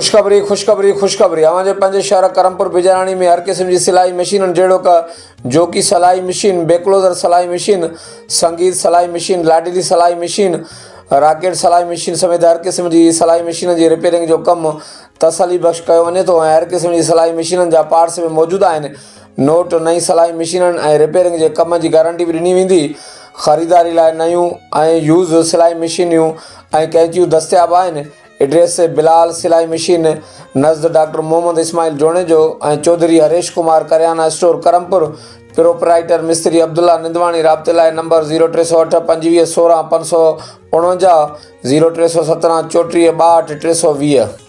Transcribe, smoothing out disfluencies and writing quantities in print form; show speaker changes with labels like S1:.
S1: खुशखबरी हमारे पंज शहर करमपुर बिजाराणी में हर किस्म की सिलाई मशीन जड़ो का जोकी सिलाई मशीन, बेक्लोजर सिलाई मशीन, संगीत सिलाई मशीन, लाडली सिलाई मशीन, रॉकेट सिलाई मशीन समेत हर किस्म की सिलाई मशीन की रिपेयरिंग जो कम तसली बख्श किया वञे थो। हर किस्म की सिलाई मशीन जा पार्ट्स में मौजूद आहिनि। नोट नई सिलाई मशीन रिपेयरिंग के कम की गारंटी भी ॾिनी वेंदी। ख़रीदारी लाइ नयूं यूज़ सिलाई मशीनियूं कैंचियूं दस्तियाब आहिनि। एड्रेस बिलाल सिलाई मशीन नज़द डॉक्टर मोहम्मद इस्माइल जोणे जो चौधरी हरेश कुमार करियाना स्टोर करमपुर। प्रोपराइटर मिस्त्री अब्दुल्ला निंदवाणी। राब्ते लाइ नंबर 0308 25 16 549 0317 34 62 320।